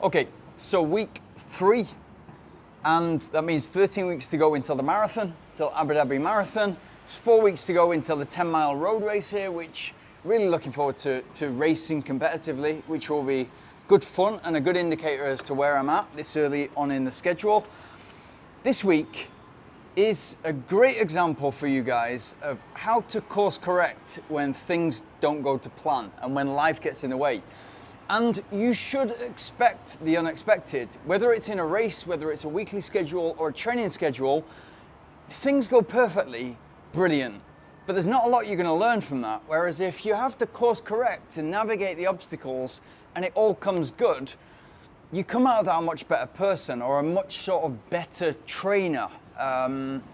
Okay, so week 3, and that means 13 weeks to go until the marathon, till Abu Dhabi Marathon. It's 4 weeks to go until the 10-mile road race here, which really looking forward to racing competitively, which will be good fun and a good indicator as to where I'm at this early on in the schedule. This week is a great example for you guys of how to course correct when things don't go to plan and when life gets in the way. And you should expect the unexpected. Whether it's in a race, whether it's a weekly schedule or a training schedule, things go perfectly, brilliant. But there's not a lot you're going to learn from that. Whereas if you have to course correct and navigate the obstacles and it all comes good, you come out of that a much better person or a much sort of better trainer,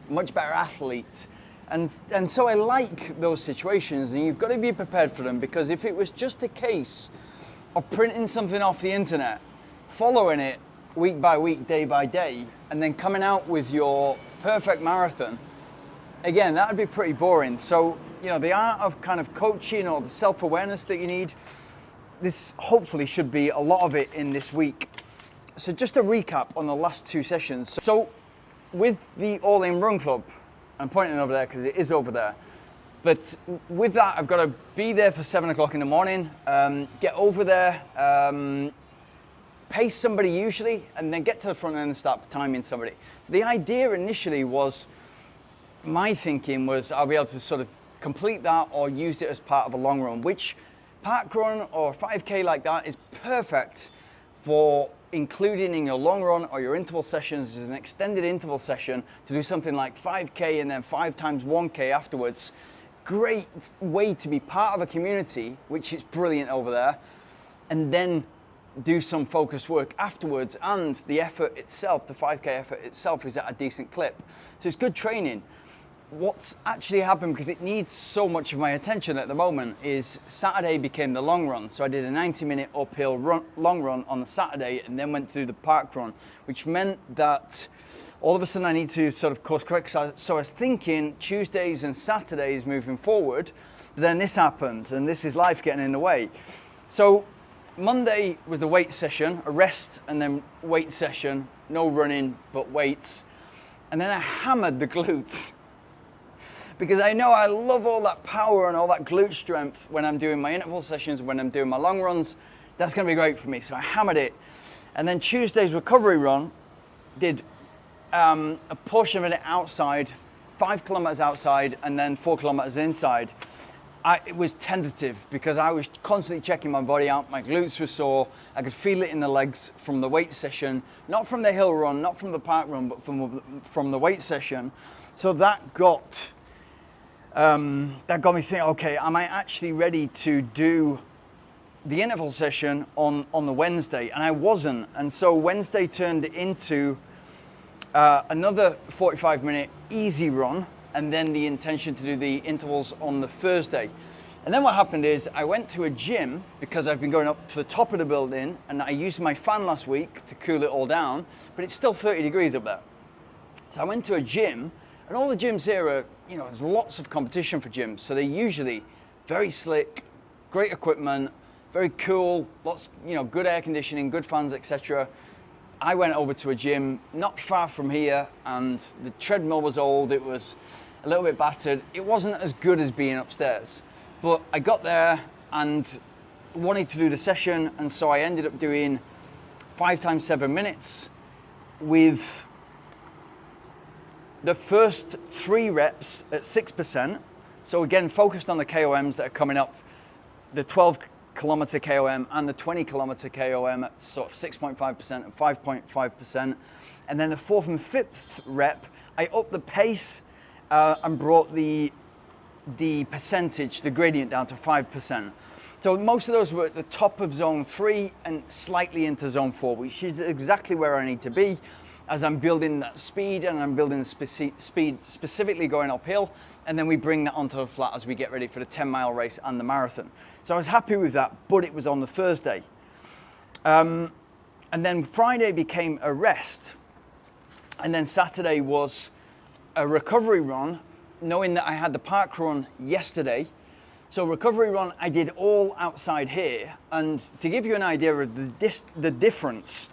much better athlete. And so I like those situations, and you've got to be prepared for them, because if it was just a case of printing something off the internet, following it week by week, day by day, and then coming out with your perfect marathon, again, that would be pretty boring. So, you know, the art of kind of coaching or the self-awareness that you need, this hopefully should be a lot of it in this week. So just a recap on the last 2 sessions. So with the All In Run Club, I'm pointing over there because it is over there, but with that, I've got to be there for 7 o'clock in the morning, get over there, pace somebody usually, and then get to the front end and start timing somebody. The idea initially was, my thinking was I'll be able to sort of complete that or use it as part of a long run, which park run or 5K like that is perfect for including in your long run or your interval sessions as an extended interval session to do something like 5K and then 5 times 1K afterwards. Great way to be part of a community, which is brilliant over there, and then do some focused work afterwards. And the effort itself, the 5K effort itself, is at a decent clip. So it's good training. What's actually happened, because it needs so much of my attention at the moment, is Saturday became the long run. So I did a 90-minute uphill long run on the Saturday and then went through the park run, which meant that all of a sudden I need to sort of course correct. So I was thinking Tuesdays and Saturdays moving forward, but then this happened, and this is life getting in the way. So Monday was the weight session, a rest and then weight session, no running, but weights. And then I hammered the glutes, because I know I love all that power and all that glute strength when I'm doing my interval sessions, when I'm doing my long runs. That's going to be great for me. So I hammered it. And then Tuesday's recovery run, did a portion of it outside, 5 kilometers outside, and then 4 kilometers inside. It was tentative because I was constantly checking my body out. My glutes were sore. I could feel it in the legs from the weight session, not from the hill run, not from the park run, but from the weight session. So that got me thinking, okay, am I actually ready to do the interval session on the Wednesday? And I wasn't. And so Wednesday turned into another 45-minute easy run, and then the intention to do the intervals on the Thursday. And then what happened is I went to a gym, because I've been going up to the top of the building, and I used my fan last week to cool it all down, but it's still 30 degrees up there. So I went to a gym, and all the gyms here are, you know, there's lots of competition for gyms. So they're usually very slick, great equipment, very cool, lots, you know, good air conditioning, good fans, etc. I went over to a gym not far from here, and the treadmill was old, it was a little bit battered. It wasn't as good as being upstairs, but I got there and wanted to do the session, and so I ended up doing 5 times 7 minutes with the first 3 reps at 6%. So again, focused on the KOMs that are coming up, the 12 kilometer KOM and the 20 kilometer KOM at sort of 6.5% and 5.5%. And then the 4th and 5th rep, I upped the pace and brought the percentage, the gradient down to 5%. So most of those were at the top of zone 3 and slightly into zone 4, which is exactly where I need to be as I'm building that speed, and I'm building the speed specifically going uphill, and then we bring that onto the flat as we get ready for the 10-mile race and the marathon. So I was happy with that, but it was on the Thursday. And then Friday became a rest, and then Saturday was a recovery run knowing that I had the park run yesterday. So recovery run, I did all outside here. And to give you an idea of the difference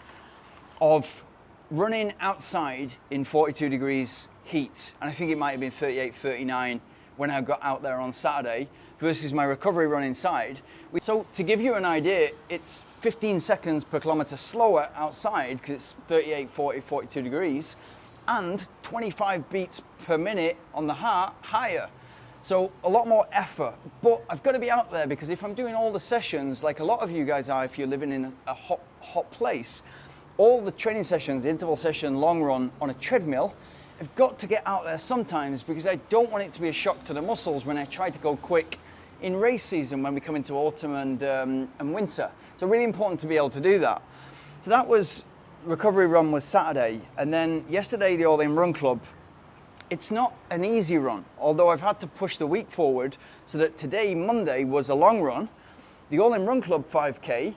of running outside in 42 degrees heat, and I think it might have been 38, 39 when I got out there on Saturday, versus my recovery run inside. So to give you an idea, it's 15 seconds per kilometer slower outside because it's 38, 40, 42 degrees, and 25 beats per minute on the heart higher. So a lot more effort, but I've got to be out there because if I'm doing all the sessions, like a lot of you guys are, if you're living in a hot place, all the training sessions, interval session, long run on a treadmill, I've got to get out there sometimes because I don't want it to be a shock to the muscles when I try to go quick in race season when we come into autumn and winter. So really important to be able to do that. So that was, recovery run was Saturday, and then yesterday the All In Run Club. It's not an easy run, although I've had to push the week forward so that today, Monday, was a long run. The All In Run Club 5K,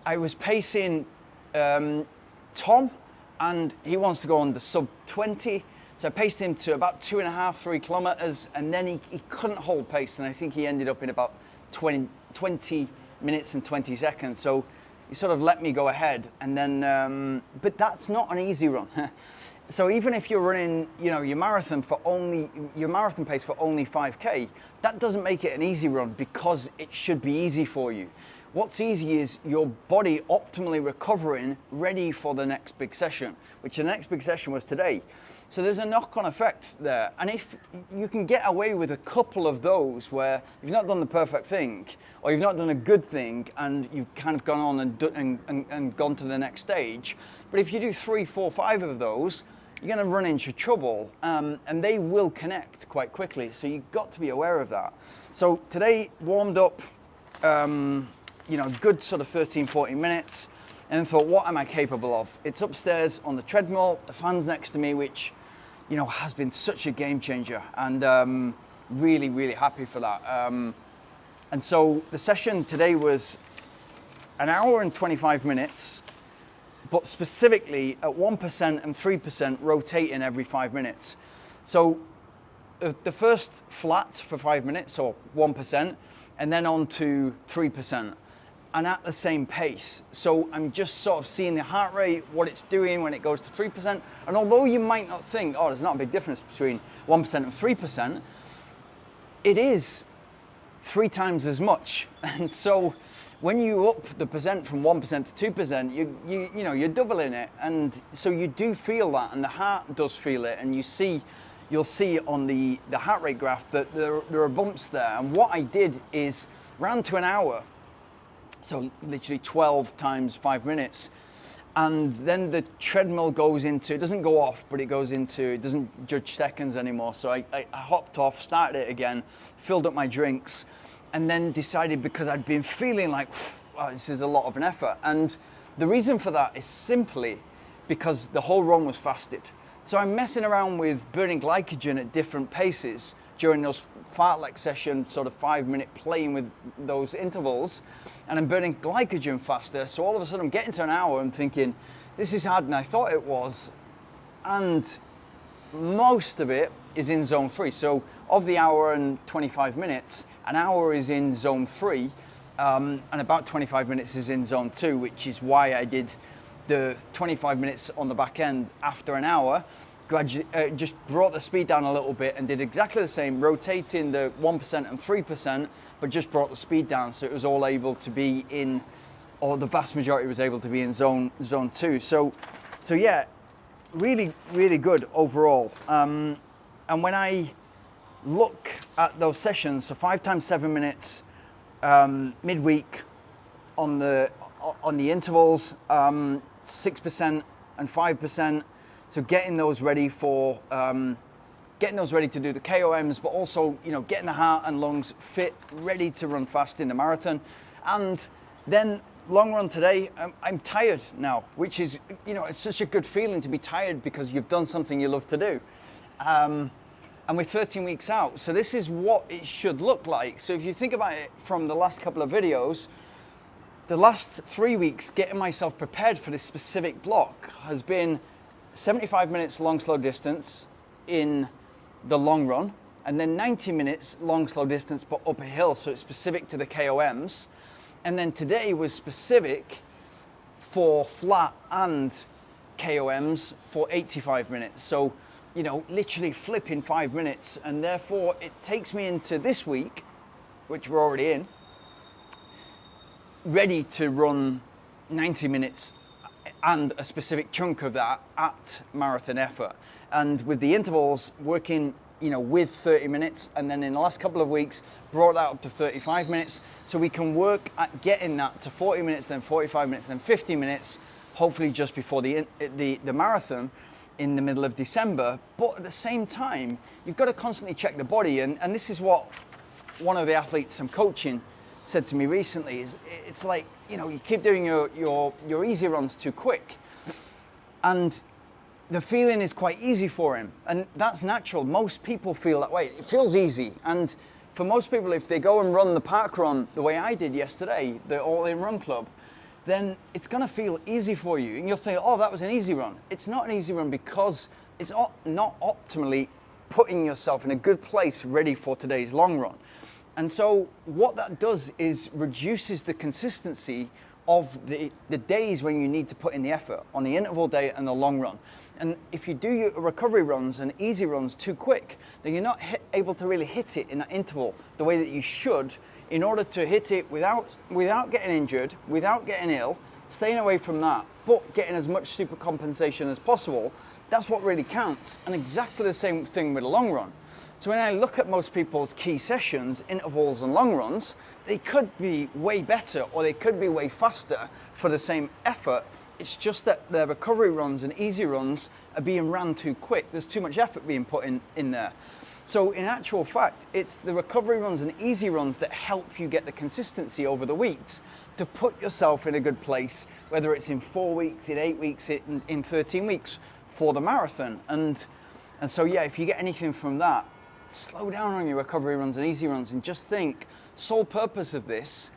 I was pacing Tom, and he wants to go on the sub 20. So I paced him to about 2.5, 3 kilometers, and then he couldn't hold pace, and I think he ended up in about 20 minutes and 20 seconds. So he sort of let me go ahead, and then, but that's not an easy run. So even if you're running, you know, your marathon pace for only 5K, that doesn't make it an easy run because it should be easy for you. What's easy is your body optimally recovering, ready for the next big session, which the next big session was today. So there's a knock-on effect there. And if you can get away with a couple of those where you've not done the perfect thing, or you've not done a good thing, and you've kind of gone on and gone to the next stage, but if you do 3, 4, 5 of those, you're going to run into trouble, and they will connect quite quickly. So you've got to be aware of that. So today warmed up, you know, good sort of 13, 14 minutes, and thought, what am I capable of? It's upstairs on the treadmill, the fan's next to me, which, you know, has been such a game changer, and really, really happy for that. And so the session today was an hour and 25 minutes, but specifically at 1% and 3% rotating every 5 minutes. So the first flat for 5 minutes, or 1%, and then on to 3%, and at the same pace. So I'm just sort of seeing the heart rate, what it's doing when it goes to 3%. And although you might not think, oh, there's not a big difference between 1% and 3%, it is 3 times as much. And so when you up the percent from 1% to 2%, you know, you're doubling it. And so you do feel that, and the heart does feel it. And you'll see on the heart rate graph that there are bumps there. And what I did is ran to an hour, so literally 12 times 5 minutes. And then the treadmill goes into, it doesn't go off, but it goes into, it doesn't judge seconds anymore. So I hopped off, started it again, filled up my drinks, and then decided, because I'd been feeling like, wow, this is a lot of an effort. And the reason for that is simply because the whole run was fasted. So I'm messing around with burning glycogen at different paces during those fartlek session, sort of 5 minute playing with those intervals, and I'm burning glycogen faster. So all of a sudden I'm getting to an hour, I'm thinking, this is harder than I thought it was. And most of it is in zone 3. So of the hour and 25 minutes, an hour is in zone 3, and about 25 minutes is in zone 2, which is why I did the 25 minutes on the back end after an hour. Gradually, just brought the speed down a little bit and did exactly the same, rotating the 1% and 3%, but just brought the speed down, so it was all able to be in, or the vast majority was able to be in zone 2. So yeah, really, really good overall. And when I look at those sessions, so 5 times 7 minutes, midweek on the intervals, 6% and 5%. So getting those ready for, getting those ready to do the KOMs, but also, you know, getting the heart and lungs fit, ready to run fast in the marathon. And then long run today, I'm tired now, which is, you know, it's such a good feeling to be tired because you've done something you love to do. And we're 13 weeks out. So this is what it should look like. So if you think about it from the last couple of videos, the last 3 weeks getting myself prepared for this specific block has been 75 minutes long slow distance in the long run, and then 90 minutes long slow distance but up a hill, so it's specific to the KOMs. And then today was specific for flat and KOMs for 85 minutes. So, you know, literally flipping 5 minutes, and therefore it takes me into this week, which we're already in, ready to run 90 minutes and a specific chunk of that at marathon effort. And with the intervals working, you know, with 30 minutes, and then in the last couple of weeks brought that up to 35 minutes, so we can work at getting that to 40 minutes, then 45 minutes, then 50 minutes, hopefully just before the marathon in the middle of December. But at the same time, you've got to constantly check the body, and this is what one of the athletes I'm coaching said to me recently, is it's like, you know, you keep doing your easy runs too quick, and the feeling is quite easy for him, and that's natural. Most people feel that way. It feels easy, and for most people, if they go and run the park run the way I did yesterday, the All-In Run Club, then it's going to feel easy for you, and you'll think, oh, that was an easy run. It's not an easy run because it's not optimally putting yourself in a good place ready for today's long run. And so what that does is reduces the consistency of the days when you need to put in the effort on the interval day and the long run. And if you do your recovery runs and easy runs too quick, then you're not able to really hit it in that interval the way that you should, in order to hit it without getting injured, without getting ill, staying away from that, but getting as much super compensation as possible. That's what really counts. And exactly the same thing with a long run. So when I look at most people's key sessions, intervals and long runs, they could be way better or they could be way faster for the same effort. It's just that their recovery runs and easy runs are being ran too quick. There's too much effort being put in there. So in actual fact, it's the recovery runs and easy runs that help you get the consistency over the weeks to put yourself in a good place, whether it's in 4 weeks, in 8 weeks, in 13 weeks for the marathon. And so yeah, if you get anything from that, slow down on your recovery runs and easy runs and just think, sole purpose of this,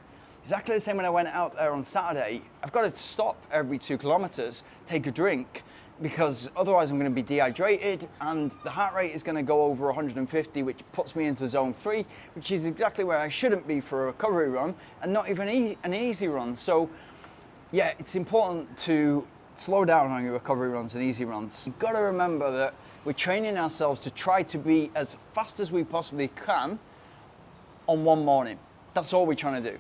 exactly the same when I went out there on Saturday, I've got to stop every 2 kilometers, take a drink, because otherwise I'm going to be dehydrated and the heart rate is going to go over 150, which puts me into zone 3, which is exactly where I shouldn't be for a recovery run and not even an easy run. So yeah, it's important to slow down on your recovery runs and easy runs. You've got to remember that we're training ourselves to try to be as fast as we possibly can on one morning. That's all we're trying to do.